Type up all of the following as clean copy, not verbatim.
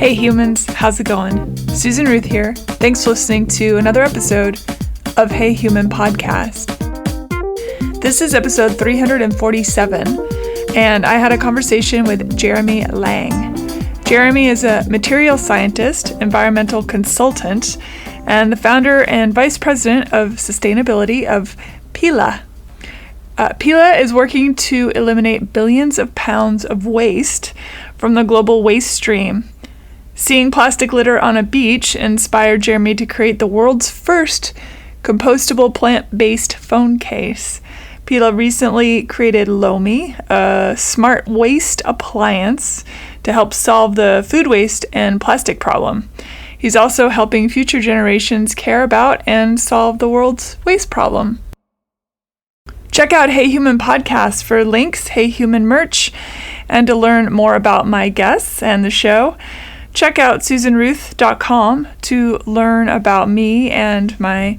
Hey humans, how's it going? Susan Ruth here. Thanks for listening to another episode of Hey Human Podcast. This is episode 347, and I had a conversation with Jeremy Lang. Jeremy is a material scientist, environmental consultant, and the founder and vice president of sustainability of Pela. Pela is working to eliminate billions of pounds of waste from the global waste stream. Seeing plastic litter on a beach inspired Jeremy to create the world's first compostable plant-based phone case. Pela recently created Lomi, a smart waste appliance to help solve the food waste and plastic problem. He's also helping future generations care about and solve the world's waste problem. Check out Hey Human Podcast for links, Hey Human merch, and to learn more about my guests and the show. Check out susanruth.com to learn about me and my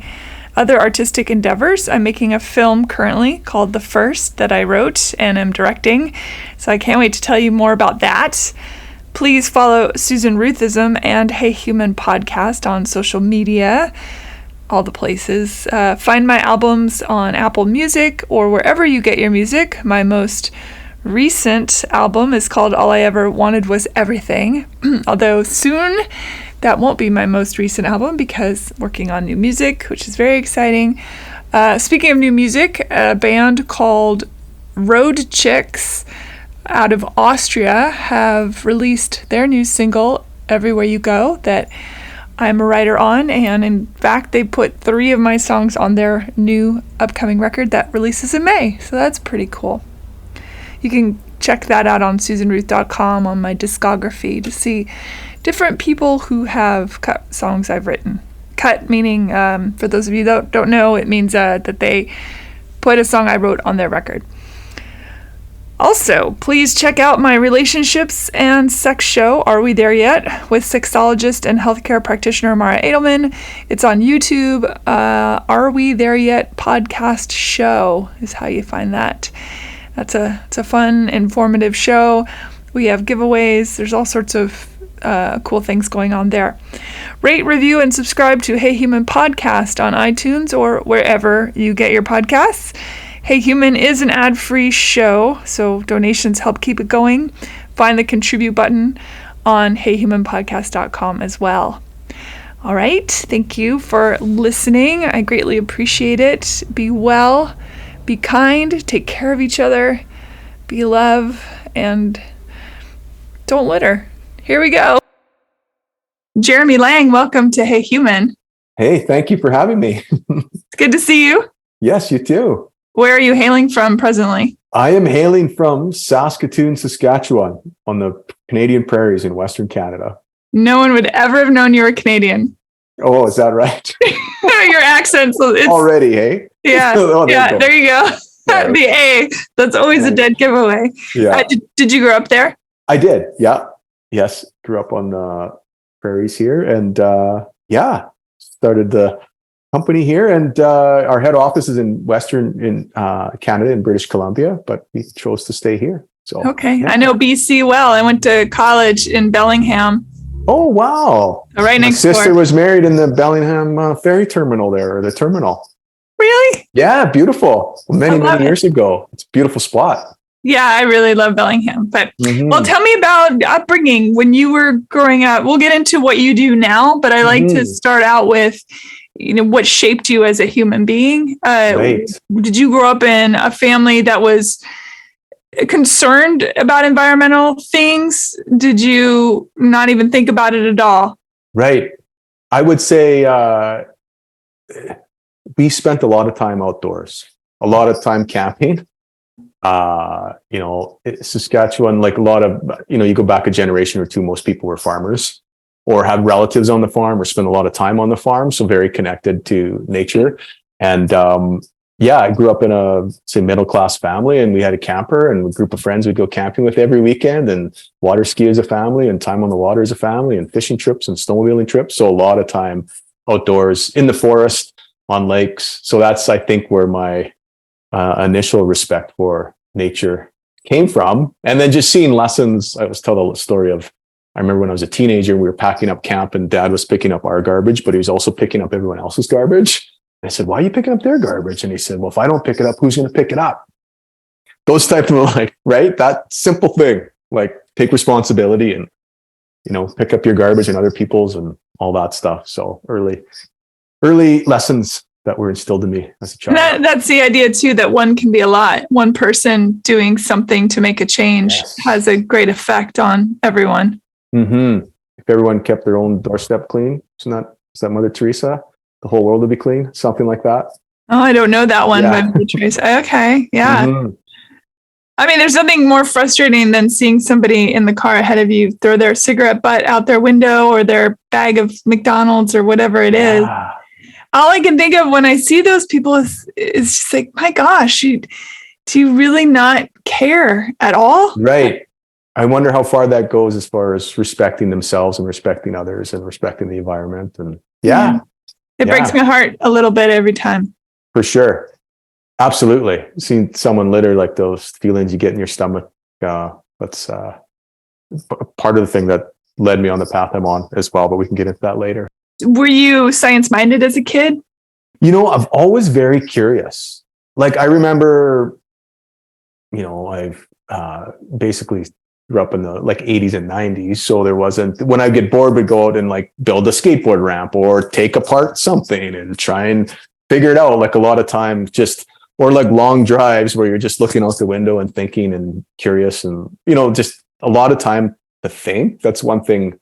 other artistic endeavors. I'm making a film currently called The First that I wrote and am directing, so I can't wait to tell you more about that. Please follow Susan Ruthism and Hey Human Podcast on social media, all the places. Find my albums on Apple Music or wherever you get your music. My most recent album is called All I Ever Wanted Was Everything, although soon that won't be my most recent album because working on new music, which is very exciting. Speaking of new music, a band called Road Chicks out of Austria have released their new single, Everywhere You Go, that I'm a writer on, and in fact they put 3 of my songs on their new upcoming record that releases in May, so that's pretty cool. You can check that out on susanruth.com on my discography to see different people who have cut songs I've written. Cut meaning, for those of you that don't know, it means that they put a song I wrote on their record. Also, please check out my relationships and sex show, Are We There Yet?, with sexologist and healthcare practitioner Mara Edelman. It's on YouTube. Are We There Yet podcast show is how you find that. It's a fun, informative show. We have giveaways. There's all sorts of cool things going on there. Rate, review, and subscribe to Hey Human Podcast on iTunes or wherever you get your podcasts. Hey Human is an ad-free show, so donations help keep it going. Find the contribute button on heyhumanpodcast.com as well. All right, thank you for listening. I greatly appreciate it. Be well, be kind, take care of each other, be love, and don't litter. Here we go. Jeremy Lang, welcome to Hey Human. Hey, thank you for having me. It's good to see you. Yes, you too. Where are you hailing from presently? I am hailing from Saskatoon, Saskatchewan, on the Canadian prairies in Western Canada. No one would ever have known you were Canadian. Oh, is that right? Your accent. So it's already, hey? Yeah, Oh, there you go. Yeah. The A. That's always a dead giveaway. Yeah. Did you grow up there? I did, yeah. Yes, grew up on the prairies here and started the company here, and our head office is in Western Canada in British Columbia, but we chose to stay here. So okay, yeah. I know BC well. I went to college in Bellingham. Oh wow! Right next door. My sister was married in the Bellingham ferry terminal there, or the terminal. Really? Yeah, beautiful. Many years ago. It's a beautiful spot. Yeah, I really love Bellingham. But well, tell me about upbringing when you were growing up. We'll get into what you do now, but I like to start out with, what shaped you as a human being. Right. Did you grow up in a family that was concerned about environmental things? Did you not even think about it at all? Right. I would say we spent a lot of time outdoors, a lot of time camping. Saskatchewan, like a lot of, you go back a generation or two, most people were farmers or have relatives on the farm or spend a lot of time on the farm. So very connected to nature. And I grew up in a, middle-class family, and we had a camper and a group of friends we'd go camping with every weekend, and water ski as a family, and time on the water as a family, and fishing trips and snowmobiling trips. So a lot of time outdoors in the forest, on lakes. So that's, I think, where my initial respect for nature came from. And then just seeing lessons. I always tell the story of I remember when I was a teenager, we were packing up camp and Dad was picking up our garbage, but he was also picking up everyone else's garbage. And I said, why are you picking up their garbage? And he said, well, if I don't pick it up, who's going to pick it up? Those type of like, right? That simple thing, like take responsibility and, pick up your garbage and other people's and all that stuff. So early lessons that were instilled in me as a child. That's the idea too, that one can be a lot. One person doing something to make a change has a great effect on everyone. Mm-hmm. If everyone kept their own doorstep clean, is that Mother Teresa? The whole world would be clean, something like that. Oh, I don't know that one by Mother Teresa. Okay, yeah. Mm-hmm. I mean, there's nothing more frustrating than seeing somebody in the car ahead of you throw their cigarette butt out their window or their bag of McDonald's or whatever it is. All I can think of when I see those people is just like, my gosh, do you really not care at all? Right. I wonder how far that goes as far as respecting themselves and respecting others and respecting the environment. And it breaks my heart a little bit every time. For sure. Absolutely. Seeing someone litter, like those feelings you get in your stomach. That's part of the thing that led me on the path I'm on as well, but we can get into that later. Were you science-minded as a kid? I'm always very curious. Like I remember, I've basically grew up in the 80s and 90s. So there wasn't, when I get bored, we'd go out and build a skateboard ramp or take apart something and try and figure it out. Like a lot of time or long drives where you're just looking out the window and thinking and curious and, just a lot of time to think. That's one thing.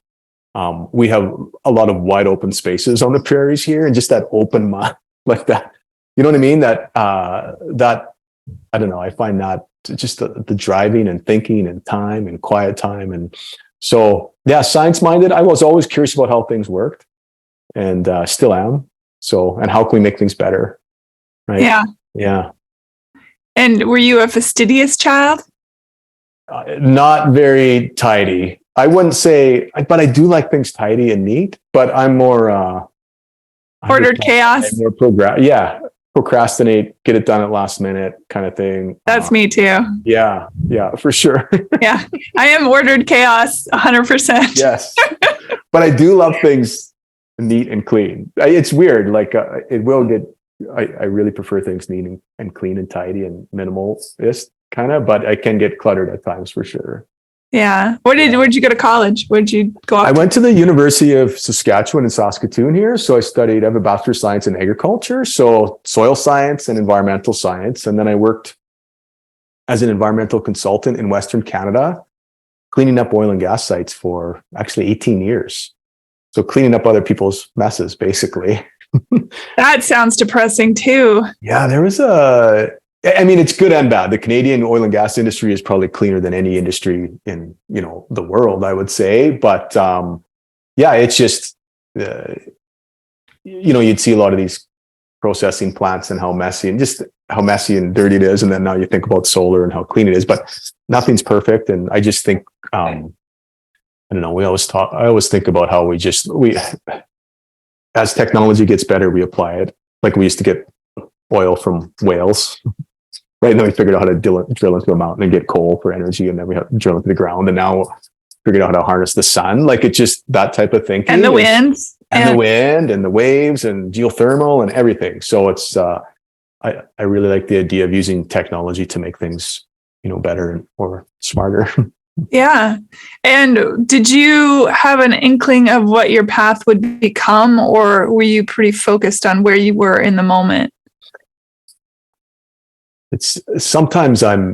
We have a lot of wide open spaces on the prairies here and just that open mind like that. You know what I mean? That I don't know. I find that just the driving and thinking and time and quiet time. And so, science minded. I was always curious about how things worked and still am. So, and how can we make things better? Right. Yeah. Yeah. And were you a fastidious child? Not very tidy. I wouldn't say, but I do like things tidy and neat, but I'm more ordered chaos. More procrastinate, get it done at last minute kind of thing. That's me too. Yeah, for sure. Yeah, I am ordered chaos 100%. Yes. But I do love things neat and clean. It's weird. It will get, I really prefer things neat and clean and tidy and minimalist kind of, but I can get cluttered at times for sure. Yeah. Where'd you go to college? Where'd you go? I went to the University of Saskatchewan in Saskatoon here. So I have a Bachelor of Science in Agriculture. So soil science and environmental science. And then I worked as an environmental consultant in Western Canada, cleaning up oil and gas sites for actually 18 years. So cleaning up other people's messes, basically. That sounds depressing too. Yeah, it's good and bad. The Canadian oil and gas industry is probably cleaner than any industry in, the world, I would say. But it's just, you'd see a lot of these processing plants and how messy and dirty it is. And then now you think about solar and how clean it is, but nothing's perfect. And I just think, I don't know, I always think about how as technology gets better, we apply it. Like we used to get oil from whales. Right. And then we figured out how to drill into a mountain and get coal for energy. And then we have to drill into the ground. And now figured out how to harness the sun. It's just that type of thinking. And the winds. And the wind and the waves and geothermal and everything. So it's, I really like the idea of using technology to make things, better or smarter. Yeah. And did you have an inkling of what your path would become, or were you pretty focused on where you were in the moment? It's sometimes I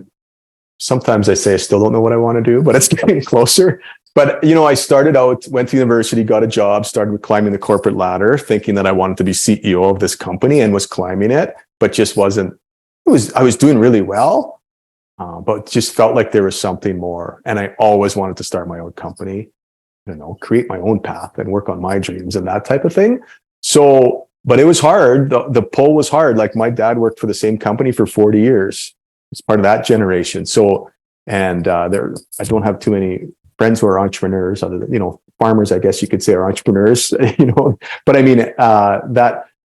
say I still don't know what I want to do, but it's getting closer. But, I started out, went to university, got a job, started climbing the corporate ladder, thinking that I wanted to be CEO of this company and was climbing it, but just wasn't, I was doing really well, but just felt like there was something more. And I always wanted to start my own company, create my own path and work on my dreams and that type of thing. So, but it was hard. The pull was hard. Like my dad worked for the same company for 40 years. It's part of that generation. So, and I don't have too many friends who are entrepreneurs other than, farmers, I guess you could say are entrepreneurs, but I mean,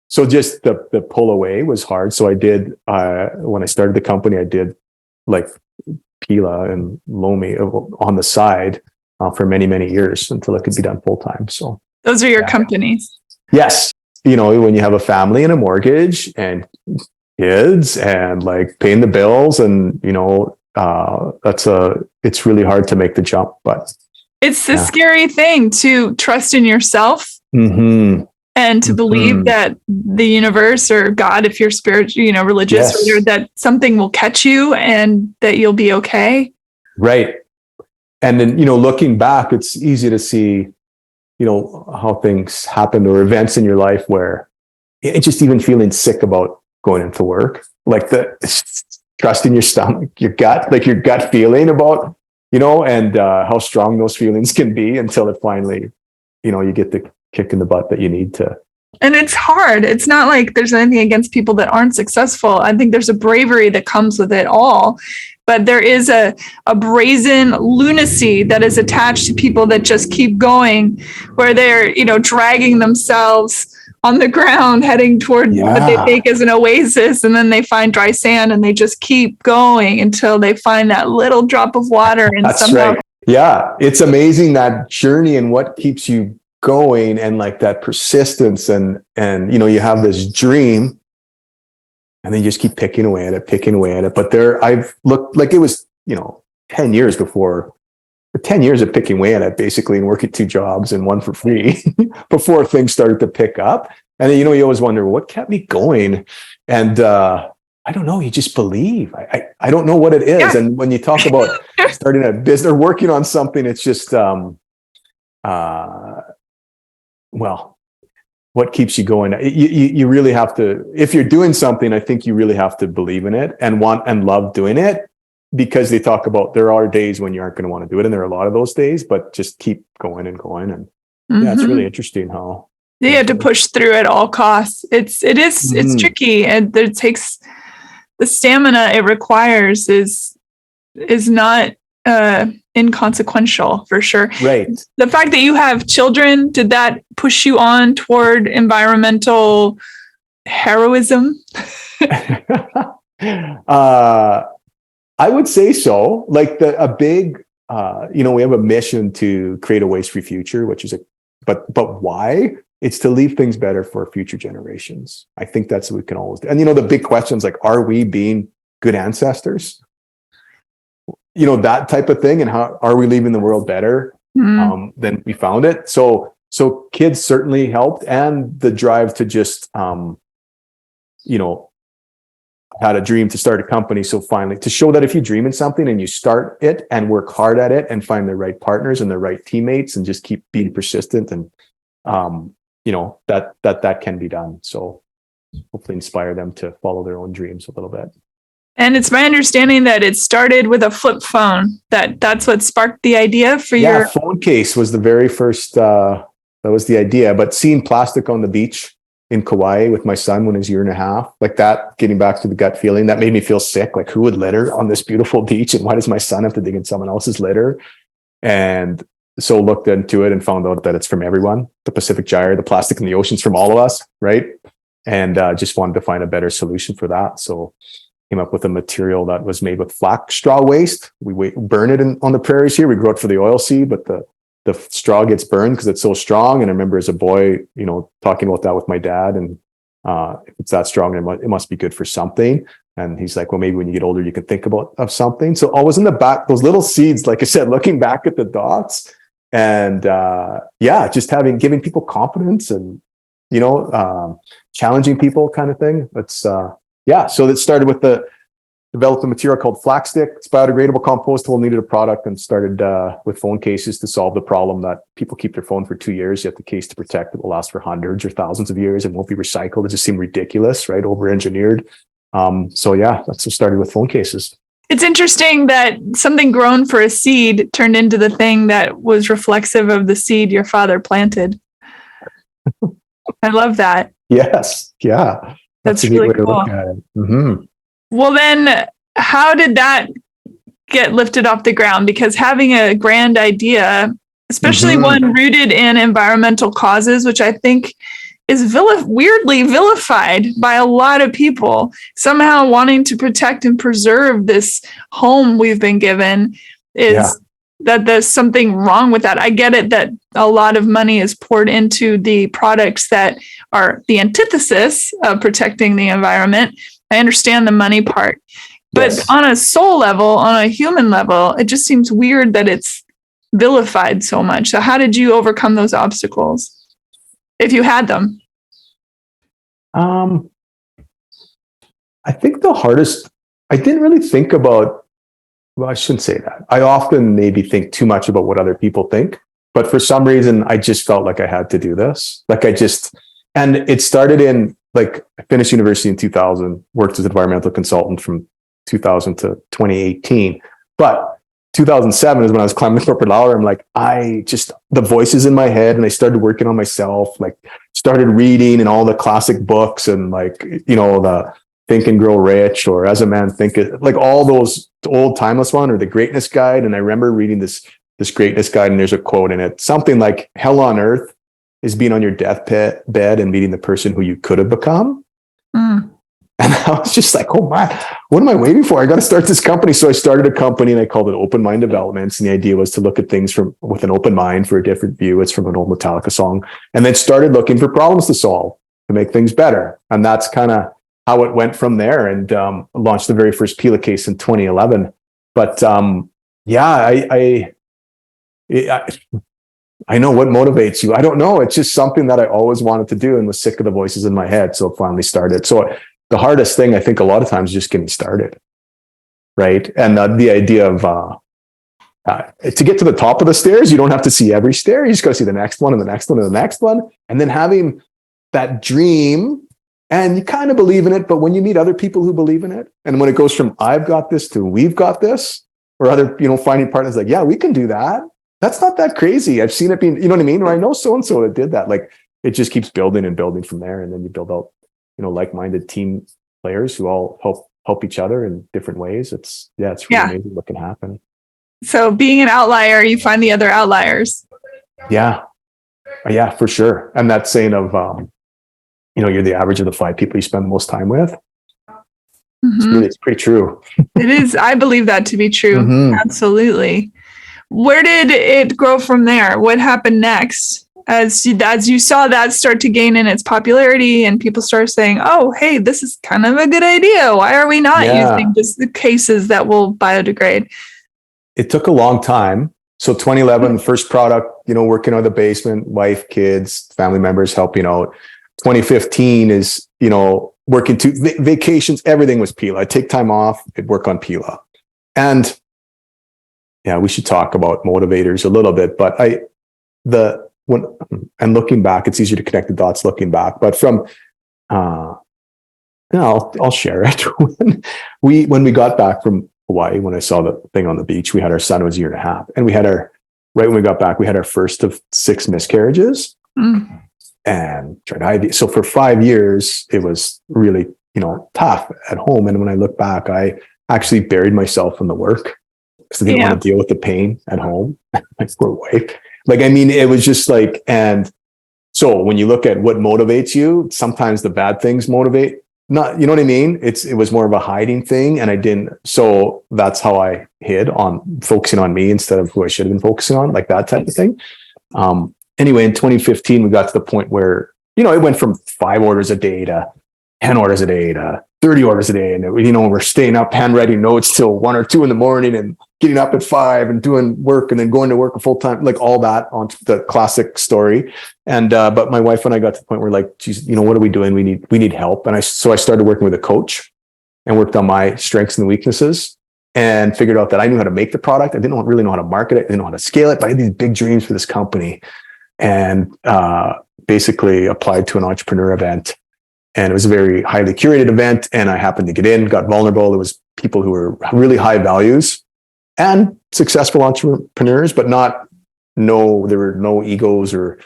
so just the pull away was hard. So I did, when I started the company, I did like Pela and Lomi on the side, for many, many years until it could be done full time. So those are your companies. Yes. When you have a family and a mortgage and kids and like paying the bills and, it's really hard to make the jump, but it's the scary thing to trust in yourself. Mm-hmm. And to believe that the universe or God, if you're spiritual, religious, or that something will catch you and that you'll be okay. Right. And then, looking back, it's easy to see, how things happened or events in your life where it's just even feeling sick about going into work, like the trust in your stomach, your gut feeling about, and how strong those feelings can be until it finally, you get the kick in the butt that you need to. And it's hard. It's not like there's anything against people that aren't successful. I think there's a bravery that comes with it all. But there is a brazen lunacy that is attached to people that just keep going, where they're, dragging themselves on the ground, heading toward what they think is an oasis. And then they find dry sand and they just keep going until they find that little drop of water. And That's somehow, right. Yeah. It's amazing, that journey and what keeps you going, and like that persistence and you have this dream and then you just keep picking away at it. But I've looked like it was, 10 years before, 10 years of picking away at it basically, and working 2 jobs and one for free before things started to pick up. And then, you always wonder what kept me going. And, I don't know. You just believe. I don't know what it is. Yeah. And when you talk about starting a business or working on something, it's just, what keeps you going? You really have to, if you're doing something, I think you really have to believe in it and want and love doing it, because they talk about there are days when you aren't going to want to do it. And there are a lot of those days, but just keep going and going. And it's really interesting how you have to push through at all costs. It's tricky, and it takes the stamina it requires is not, inconsequential, for sure. Right. The fact that you have children, did that push you on toward environmental heroism? I would say so. Like a big, we have a mission to create a waste-free future, which is but why? It's to leave things better for future generations. I think that's what we can always do. And the big questions like, are we being good ancestors? That type of thing. And how are we leaving the world better than we found it? So kids certainly helped, and the drive to just, had a dream to start a company. So finally, to show that if you dream in something and you start it and work hard at it and find the right partners and the right teammates and just keep being persistent, and, that can be done. So hopefully inspire them to follow their own dreams a little bit. And it's my understanding that it started with a flip phone. That's what sparked the idea for your phone case was the very first. That was the idea. But seeing plastic on the beach in Kauai with my son when he was a year and a half, like that, getting back to the gut feeling, that made me feel sick. Like, who would litter on this beautiful beach, and why does my son have to dig in someone else's litter? And so looked into it and found out that it's from everyone. The Pacific Gyre, the plastic in the ocean's from all of us, right? And just wanted to find a better solution for that. So came up with a material that was made with flax straw waste. We burn it on the prairies here. We grow it for the oil seed, but the straw gets burned because it's so strong. And I remember as a boy, talking about that with my dad, and if it's that strong, it must be good for something. And he's like, well, maybe when you get older, you can think of something. So always in the back, those little seeds, like I said, looking back at the dots, and just giving people confidence and, challenging people kind of thing. It's, so that started with developed a material called flax stick. It's biodegradable, compostable, needed a product, and started with phone cases to solve the problem that people keep their phone for 2 years, yet the case to protect it will last for hundreds or thousands of years and won't be recycled. It just seemed ridiculous, right? Over-engineered. That's what started with phone cases. It's interesting that something grown for a seed turned into the thing that was reflexive of the seed your father planted. I love that. Yes. Yeah. That's really cool. Mm-hmm. Well, then how did that get lifted off the ground? Because having a grand idea, especially one rooted in environmental causes, which I think is weirdly vilified by a lot of people, somehow wanting to protect and preserve this home we've been given is that there's something wrong with that. I get it that a lot of money is poured into the products that are the antithesis of protecting the environment. I understand the money part. But Yes. on a soul level, on a human level, it just seems weird that it's vilified so much. So how did you overcome those obstacles, if you had them? I think the hardest, I didn't really think about, well, I shouldn't say that. I often maybe think too much about what other people think, but for some reason, I just felt like I had to do this. And it started in, like, I finished university in 2000, worked as an environmental consultant from 2000 to 2018. But 2007 is when I was climbing the corporate ladder. I'm like, the voices in my head, and I started working on myself, like started reading and all the classic books and the Think and Grow Rich or As a Man Thinketh, like all those old timeless one, or the Greatness Guide. And I remember reading this Greatness Guide, and there's a quote in it, something like, hell on earth is being on your deathbed and meeting the person who you could have become. And I was just like, oh my, what am I waiting for? I got to start this company. So I started a company and I called it Open Mind Developments. And the idea was to look at things with an open mind for a different view. It's from an old Metallica song. And then started looking for problems to solve to make things better. And that's kind of how it went from there, and launched the very first Pela case in 2011. But I know what motivates you. I don't know. It's just something that I always wanted to do and was sick of the voices in my head. So it finally started. So the hardest thing, I think, a lot of times is just getting started. Right. And the idea of to get to the top of the stairs, you don't have to see every stair. You just got to see the next one and the next one and the next one. And then having that dream, and you kind of believe in it. But when you meet other people who believe in it, and when it goes from I've got this to we've got this, or other, finding partners like, yeah, we can do that. That's not that crazy. I've seen it being, you know what I mean? Or I know so-and-so that did that. Like, it just keeps building and building from there. And then you build out, like-minded team players who all help each other in different ways. It's really amazing what can happen. So being an outlier, you find the other outliers. Yeah, for sure. And that saying of, you're the average of the 5 people you spend the most time with. Mm-hmm. It's pretty true. It is. I believe that to be true. Mm-hmm. Absolutely. Where did it grow from there? What happened next? As you saw that start to gain in its popularity and people started saying, oh, hey, this is kind of a good idea. Why are we not using just the cases that will biodegrade? It took a long time. So 2011, the first product, working on the basement, wife, kids, family members helping out. 2015 is, working vacations, everything was Pela. I'd take time off, I'd work on Pela. And we should talk about motivators a little bit, but when looking back, it's easier to connect the dots looking back, but from, I'll share it. when we got back from Hawaii, when I saw the thing on the beach, we had our son, was a year and a half, and right when we got back, we had our first of 6 miscarriages. And tried IV. So for 5 years, it was really, tough at home. And when I look back, I actually buried myself in the work because I didn't want to deal with the pain at home. My poor wife. It was just like, and so when you look at what motivates you, sometimes the bad things motivate. Not, you know what I mean? It was more of a hiding thing. And I didn't. So that's how I hid on focusing on me instead of who I should have been focusing on, like that type of thing. Anyway, in 2015, we got to the point where, it went from 5 orders a day to 10 orders a day to 30 orders a day. And, we're staying up, handwriting notes till 1 or 2 in the morning and getting up at 5 and doing work and then going to work a full time, like all that on the classic story. And, but my wife and I got to the point where like, geez, what are we doing? We need help. And so I started working with a coach and worked on my strengths and weaknesses and figured out that I knew how to make the product. I didn't really know how to market it. I didn't know how to scale it, but I had these big dreams for this company. And basically applied to an entrepreneur event. And it was a very highly curated event. And I happened to get in, got vulnerable. It was people who were really high values and successful entrepreneurs, but there were no egos or,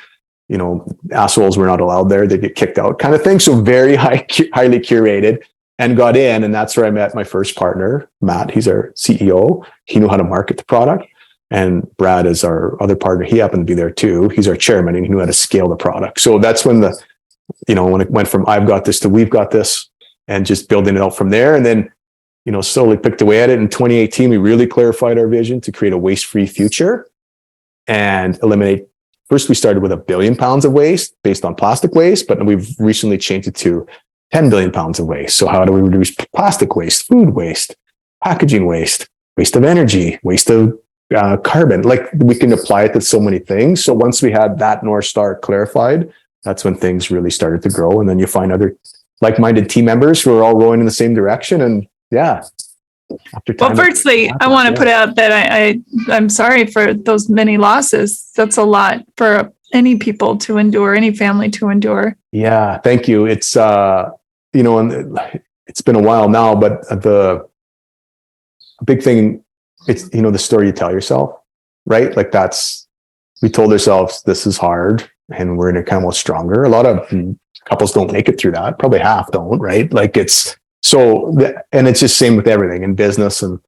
assholes were not allowed there. They get kicked out kind of thing. So very highly curated, and got in. And that's where I met my first partner, Matt. He's our CEO. He knew how to market the product. And Brad is our other partner. He happened to be there too. He's our chairman and he knew how to scale the product. So that's when when it went from I've got this to we've got this and just building it out from there. And then slowly picked away at it. In 2018, we really clarified our vision to create a waste-free future and eliminate. First, we started with 1 billion pounds of waste based on plastic waste, but we've recently changed it to 10 billion pounds of waste. So how do we reduce plastic waste, food waste, packaging waste, waste of energy, waste of carbon? Like, we can apply it to so many things. So once we had that North Star clarified, that's when things really started to grow. And then you find other like-minded team members who are all rowing in the same direction. And yeah. Well, firstly, I want to put out that I'm sorry for those many losses. That's a lot for any people to endure, any family to endure. Yeah, thank you. It's and it's been a while now, but the big thing, it's the story you tell yourself, right? Like, we told ourselves this is hard and we're going to come out stronger. A lot of couples don't make it through that. Probably half don't, right? Like, it's so, and it's just same with everything in business and,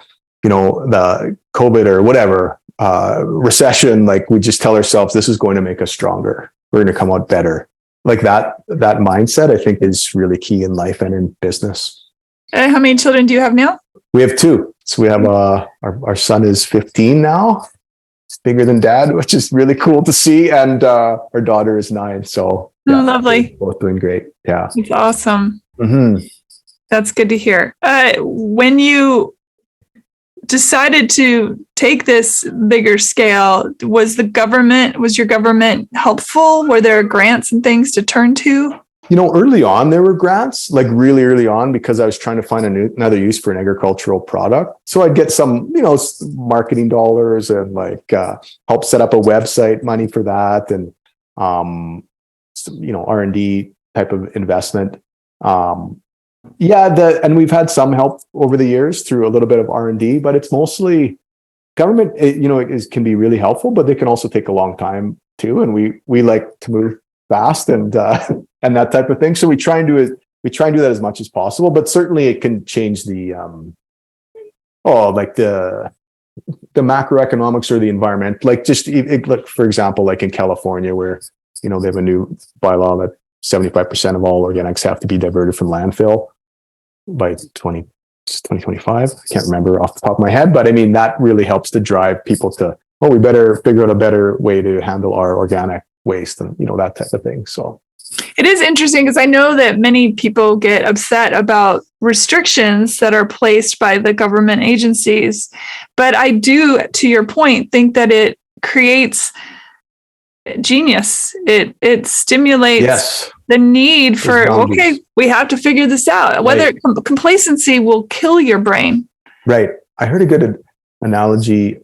the COVID or whatever, recession. Like, we just tell ourselves this is going to make us stronger. We're going to come out better. Like that mindset, I think, is really key in life and in business. How many children do you have now? We have 2. So we have our son is 15 now. It's bigger than dad, which is really cool to see. And our daughter is 9. So yeah, lovely. Both doing great. Yeah. It's awesome. Mm-hmm. That's good to hear. When you decided to take this bigger scale, was your government helpful? Were there grants and things to turn to? Early on, there were grants, like really early on, because I was trying to find another use for an agricultural product. So I'd get some, marketing dollars and help set up a website, money for that. And, R&D type of investment. And we've had some help over the years through a little bit of R&D, but it's mostly government. Can be really helpful, but they can also take a long time too. And we like to move fast and that type of thing. So we try and do it. We try and do that as much as possible, but certainly it can change the macroeconomics or the environment. Like, for example, like in California, where they have a new bylaw that 75% of all organics have to be diverted from landfill by 2025. I can't remember off the top of my head, but I mean, that really helps to drive people to, we better figure out a better way to handle our organic waste and, that type of thing. So it is interesting because I know that many people get upset about restrictions that are placed by the government agencies, but I do, to your point, think that it creates genius. It stimulates the need for, we have to figure this out. Whether complacency will kill your brain. Right. I heard a good analogy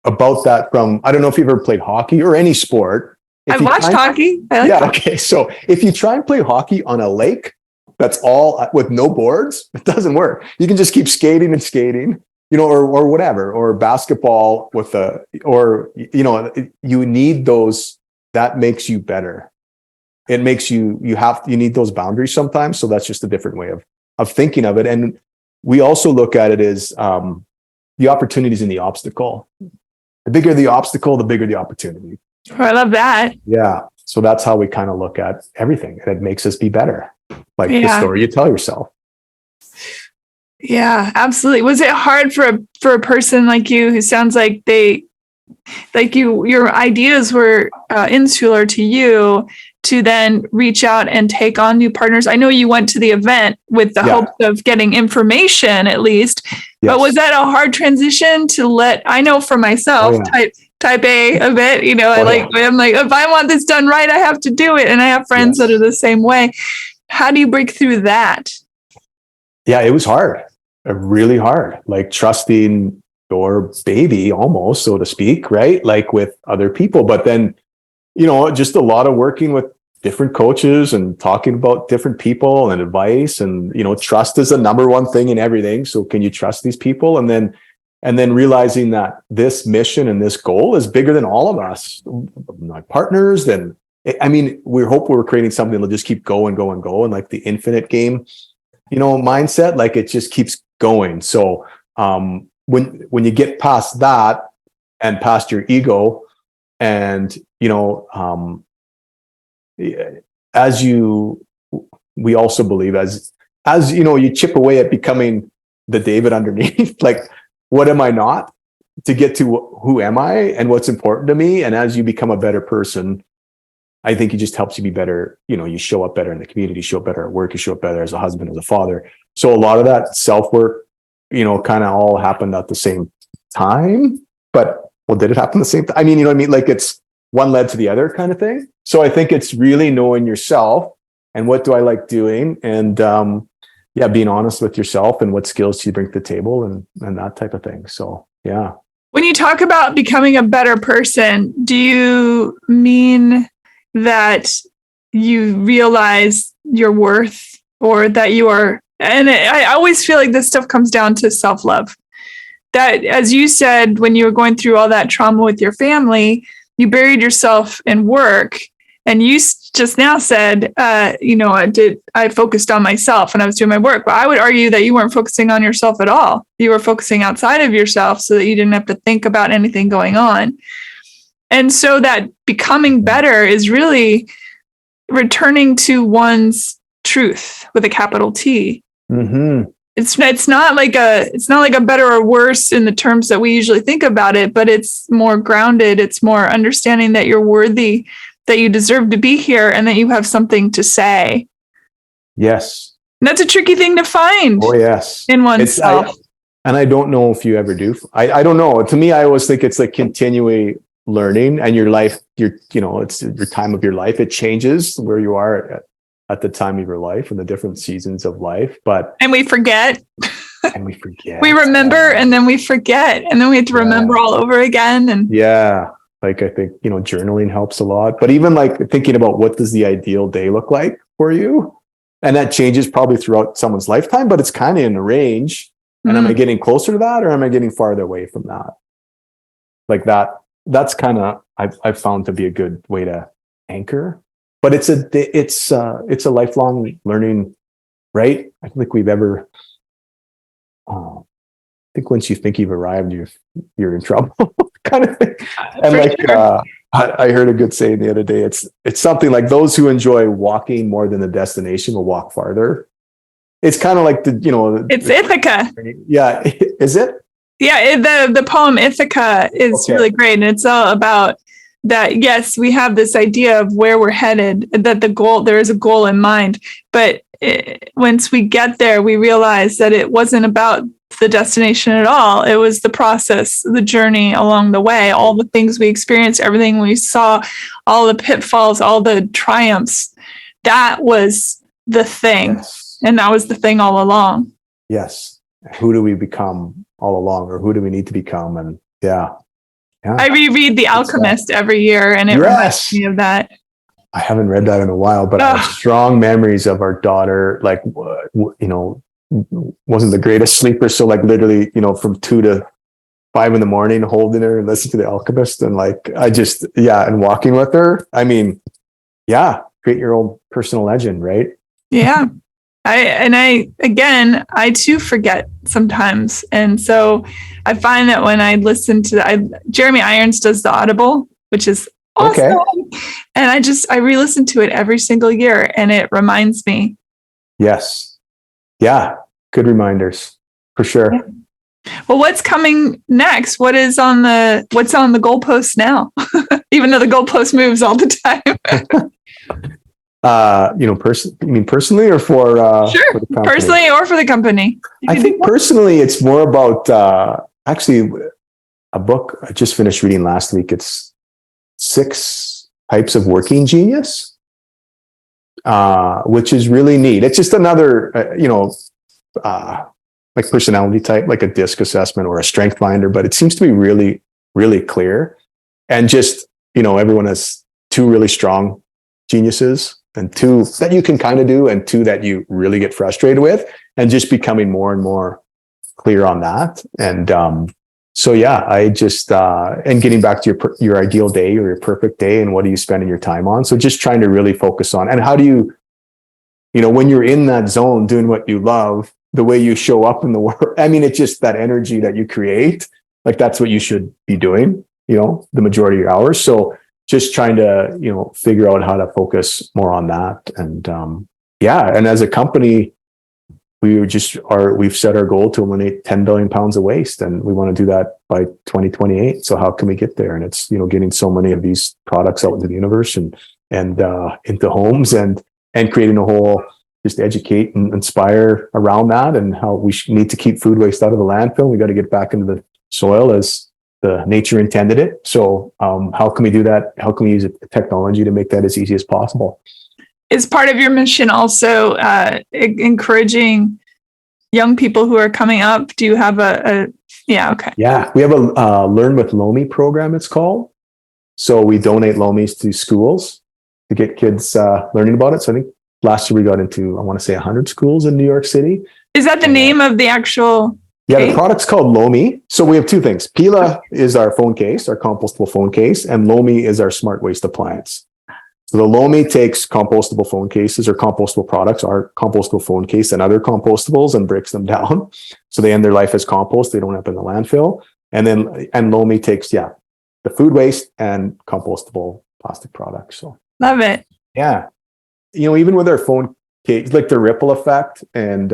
about that from, I don't know if you've ever played hockey or any sport. I've watched hockey. Okay. So if you try and play hockey on a lake that's all with no boards, it doesn't work. You can just keep skating and skating, or whatever, or basketball you need those. That makes you better. It makes you need those boundaries sometimes. So that's just a different way of thinking of it. And we also look at it as the opportunities in the obstacle. The bigger the obstacle, the bigger the opportunity. Oh, I love that. Yeah. So that's how we kind of look at everything. That makes us be better. Like the story you tell yourself. Yeah, absolutely. Was it hard for a person like you who sounds like your ideas were insular to you to then reach out and take on new partners? I know you went to the event with the hopes of getting information at least, but was that a hard transition I know for myself, type A a bit, I'm like, if I want this done right, I have to do it. And I have friends that are the same way. How do you break through that? Yeah, it was hard, really hard, like trusting your baby almost, so to speak, right? Like with other people, but then, just a lot of working with different coaches and talking about different people and advice and, trust is the number one thing in everything. So can you trust these people? And then realizing that this mission and this goal is bigger than all of us, my partners. And I mean, we hope we're creating something that'll just keep going, and like the infinite game, mindset, like it just keeps going. So when you get past that and past your ego and, we also believe as you chip away at becoming the David underneath. Like, what am I not, to get to who am I and what's important to me? And as you become a better person, I think it just helps you be better. You know, you show up better in the community, show up better at work, you show up better as a husband, as a father. So a lot of that self-work, you know, kind of all happened at the same time. But, well, did it happen the same time? I mean, you know what I mean? Like, it's one led to the other kind of thing. So I think it's really knowing yourself and what do I like doing, and being honest with yourself and what skills do you bring to the table, and that type of thing. So yeah. When you talk about becoming a better person, do you mean that you realize your worth, or that you are, and I always feel like this stuff comes down to self-love. That, as you said, when you were going through all that trauma with your family, you buried yourself in work, and you just now said, I focused on myself and I was doing my work. But I would argue that you weren't focusing on yourself at all. You were focusing outside of yourself so that you didn't have to think about anything going on. And so that becoming better is really returning to one's truth with a capital T. Mm-hmm. It's not like a better or worse in the terms that we usually think about it, but it's more grounded. It's more understanding that you're worthy, that you deserve to be here, and that you have something to say. Yes. And that's a tricky thing to find. Oh, yes. In oneself. And I don't know if you ever do. I don't know. To me, I always think it's like continually learning, and your life, it's your time of your life. It changes where you are at the time of your life and the different seasons of life. And we forget. We remember, and then we forget, and then we have to remember all over again. And like, I think, journaling helps a lot, but even like thinking about what does the ideal day look like for you? And that changes probably throughout someone's lifetime, but it's kind of in a range. And am I getting closer to that, or am I getting farther away from that? Like that's kind of, I've found to be a good way to anchor, but it's a lifelong learning, right? I don't think we've ever, I think once you think you've arrived, you're in trouble kind of thing. And sure. I heard a good saying the other day. It's something like, those who enjoy walking more than the destination will walk farther. It's kind of like it's Ithaca. Yeah. Is it? Yeah. The poem Ithaca is really great. And it's all about that. Yes, we have this idea of where we're headed, that there is a goal in mind, but once we get there, we realize that it wasn't about the destination at all. It was the process, the journey along the way, all the things we experienced, everything we saw, all the pitfalls, all the triumphs. That was the thing. Yes. And that was the thing all along. Yes. Who do we become all along, or who do we need to become? And I reread The Alchemist every year, and it reminds me of that. I haven't read that in a while, but I have strong memories of our daughter, like, wasn't the greatest sleeper. So like literally, from 2 to 5 in the morning, holding her and listening to The Alchemist. And like, and walking with her. I mean, create your own personal legend, right? Yeah. I too forget sometimes. And so I find that when I listen to Jeremy Irons does the Audible, which is awesome. Okay. And I re-listen to it every single year, and it reminds me. Yes. Yeah. Good reminders for sure. Yeah. Well, what's coming next? What's on the goalpost now? Even though the goalpost moves all the time. You mean personally, or for sure, for personally or for the company? I think personally, it's more about actually a book I just finished reading last week. It's 6 Types of Working Genius, which is really neat. It's just another, like personality type, like a DISC assessment or a strength finder, but it seems to be really, really clear. And just, everyone has 2 really strong geniuses, and 2 that you can kind of do, and 2 that you really get frustrated with, and just becoming more and more clear on that. And I just, and getting back to your ideal day or your perfect day, and what are you spending your time on? So just trying to really focus on, and how do you, when you're in that zone doing what you love, the way you show up in the world, I mean, it's just that energy that you create, like that's what you should be doing, the majority of your hours. So just trying to, figure out how to focus more on that. And and as a company, we've set our goal to eliminate 10 billion pounds of waste, and we want to do that by 2028. So how can we get there? And it's, getting so many of these products out into the universe and into homes and creating a whole, just educate and inspire around that, and how we need to keep food waste out of the landfill. We got to get back into the soil as the nature intended it. So how can we do that? How can we use technology to make that as easy as possible? Is part of your mission also encouraging young people who are coming up? Do you have yeah, okay. Yeah, we have a Learn with Lomi program, it's called. So we donate Lomis to schools to get kids learning about it. So I think last year we got into, I want to say 100 schools in New York City. Is that the name of the actual? Yeah, the product's called Lomi. So we have two things. Pela is our phone case, our compostable phone case, and Lomi is our smart waste appliance. So the Lomi takes compostable phone cases or compostable products, our compostable phone case and other compostables, and breaks them down. So they end their life as compost. They don't end up in the landfill. And Lomi takes, the food waste and compostable plastic products. So love it. Yeah. Even with our phone case, like the ripple effect and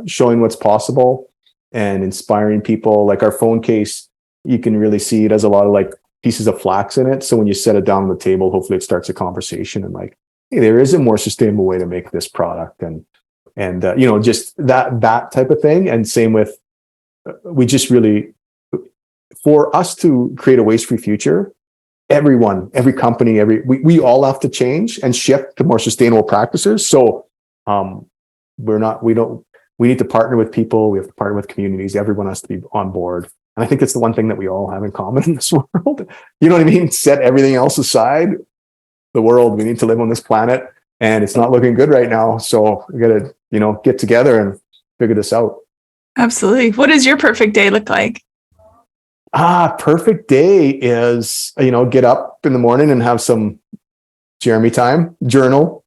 showing what's possible and inspiring people, like our phone case, you can really see it has a lot of like pieces of flax in it. So when you set it down on the table, hopefully it starts a conversation and like, hey, there is a more sustainable way to make this product. And just that type of thing. And same with, we just really, for us to create a waste-free future, everyone, every company, we all have to change and shift to more sustainable practices. So we need to partner with people. We have to partner with communities. Everyone has to be on board. And I think it's the one thing that we all have in common in this world. You know what I mean? Set everything else aside. The world, we need to live on this planet, and it's not looking good right now. So we got to, get together and figure this out. Absolutely. What does your perfect day look like? Perfect day is, get up in the morning and have some Jeremy time, journal,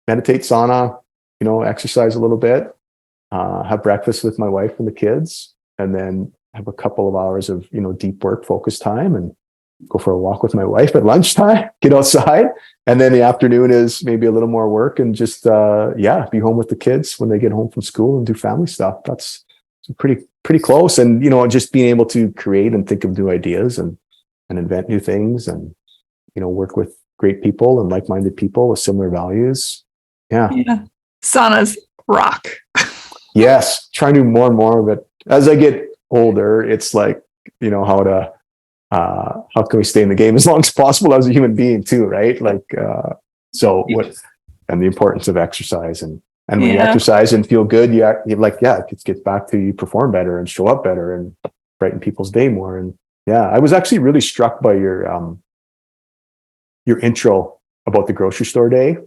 meditate, sauna, exercise a little bit, have breakfast with my wife and the kids, and then have a couple of hours of, deep work, focus time, and go for a walk with my wife at lunchtime, get outside. And then the afternoon is maybe a little more work and just, be home with the kids when they get home from school and do family stuff. That's pretty close. And, just being able to create and think of new ideas and invent new things and, work with great people and like-minded people with similar values. Yeah. Saunas rock. Yes. Trying to do more and more of it. As I get older, it's like, how can we stay in the game as long as possible as a human being too, right? Like, and the importance of exercise and when you exercise and feel good, it gets back to you perform better and show up better and brighten people's day more. And I was actually really struck by your intro about the grocery store day.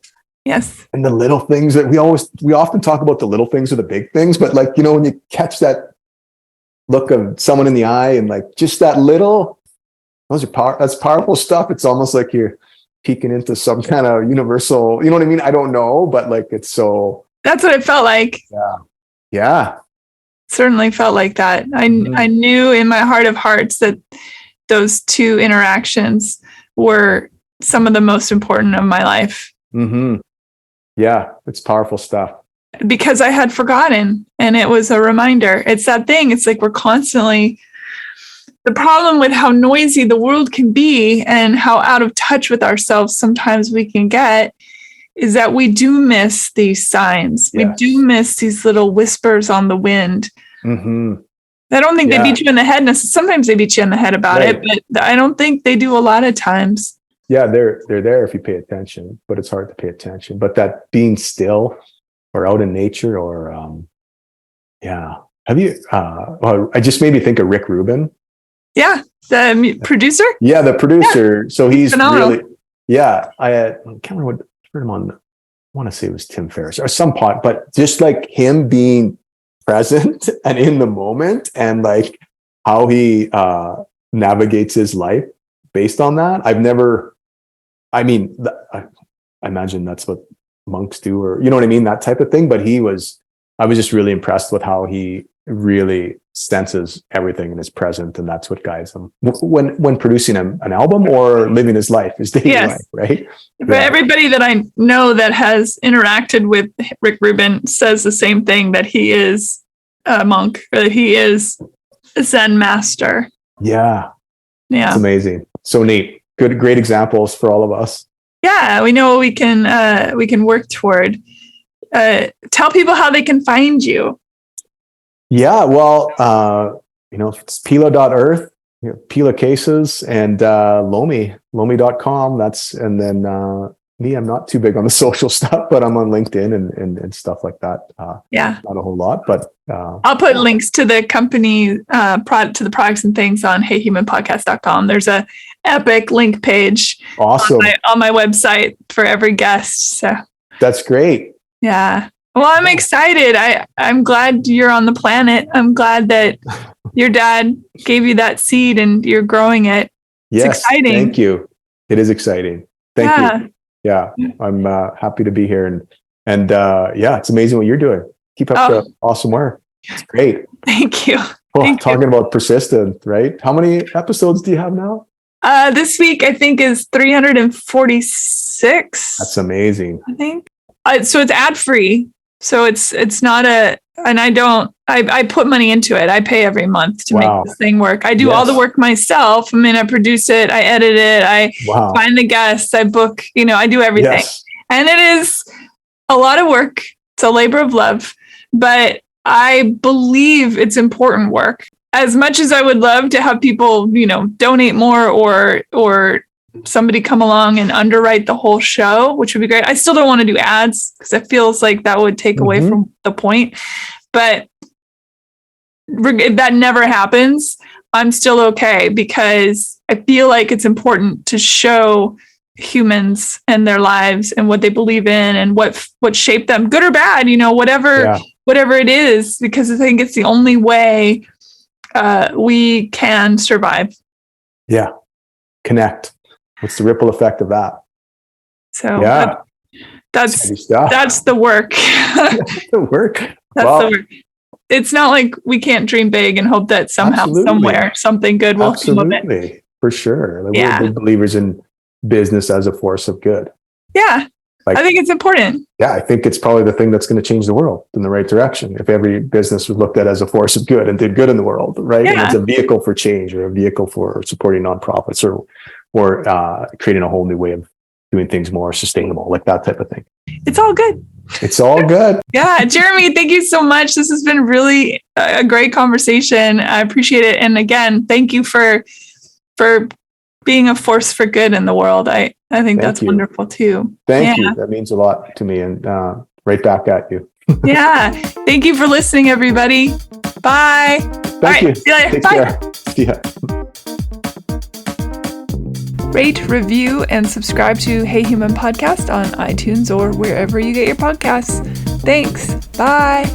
Yes. And the little things that we often talk about, the little things or the big things, but like, when you catch that look of someone in the eye and like just that little, that's powerful stuff. It's almost like you're peeking into some kind of universal, you know what I mean? I don't know, but like, it's so. That's what it felt like. Yeah. Certainly felt like that. I knew in my heart of hearts that those two interactions were some of the most important of my life. Mm-hmm. Yeah. It's powerful stuff. Because I had forgotten, and it was a reminder. It's that thing. It's like we're constantly, the problem with how noisy the world can be and how out of touch with ourselves sometimes we can get is that we do miss these signs. Yes. We do miss these little whispers on the wind. Mm-hmm. I don't think they beat you in the head. Sometimes they beat you in the head about it, but I don't think they do a lot of times. Yeah, they're there if you pay attention, but it's hard to pay attention. But that being still or out in nature or, have you, I just made me think of Rick Rubin. Yeah. The producer? Yeah, the producer. Yeah. So he's phenomenal. Really, I can't remember what, I heard him on, I want to say it was Tim Ferriss or some pod, but just like him being present and in the moment and like how he navigates his life based on that. I imagine that's what monks do, or, you know what I mean? That type of thing. But I was just really impressed with how he really senses everything and is present, and that's what guides him when producing an album or living his life, his daily life, right? But everybody that I know that has interacted with Rick Rubin says the same thing, that he is a monk, or that he is a Zen master. Yeah. It's amazing. So neat. Great examples for all of us. Yeah, we know what we can work toward. Tell people how they can find you. Yeah, well, it's Pela.earth, Pela cases, and Lomi.com. And then me, I'm not too big on the social stuff, but I'm on LinkedIn and stuff like that. Not a whole lot, but I'll put links to the company to the products and things on heyhumanpodcast.com. There's a epic link page awesome on my website for every guest. So that's great. Yeah. Well, I'm excited. I'm glad you're on the planet. I'm glad that your dad gave you that seed and you're growing it. It's exciting. Thank you. It is exciting. Thank you. Yeah. I'm happy to be here. And it's amazing what you're doing. Keep up the awesome work. It's great. Thank you. Talking about persistent, right? How many episodes do you have now? This week, I think, is 346. That's amazing. I think. So it's ad free. So it's not and I put money into it. I pay every month to make this thing work. I do all the work myself. I mean, I produce it, I edit it, I find the guests, I book, I do everything. Yes. And it is a lot of work. It's a labor of love, but I believe it's important work. As much as I would love to have people, donate more or somebody come along and underwrite the whole show, which would be great. I still don't want to do ads because it feels like that would take away from the point. But if that never happens, I'm still okay, because I feel like it's important to show humans and their lives and what they believe in and what shaped them, good or bad, whatever it is, because I think it's the only way we can survive. Yeah. Connect. What's the ripple effect of that? So that's the work. The work. That's the work. It's not like we can't dream big and hope that somehow, somewhere, something good will come of it. For sure. We're big believers in business as a force of good. Yeah. I think it's important. Yeah, I think it's probably the thing that's going to change the world in the right direction. If every business was looked at as a force of good and did good in the world, right? Yeah. And it's a vehicle for change, or a vehicle for supporting nonprofits, or creating a whole new way of doing things more sustainable, like that type of thing. It's all good. It's all good. Yeah. Jeremy, thank you so much. This has been really a great conversation. I appreciate it. And again, thank you for being a force for good in the world. I think that's wonderful too. Thank you. That means a lot to me, and right back at you. Yeah. Thank you for listening, everybody. Bye. Thank you. See you later. Bye. See ya. Rate, review, and subscribe to Hey Human Podcast on iTunes or wherever you get your podcasts. Thanks. Bye.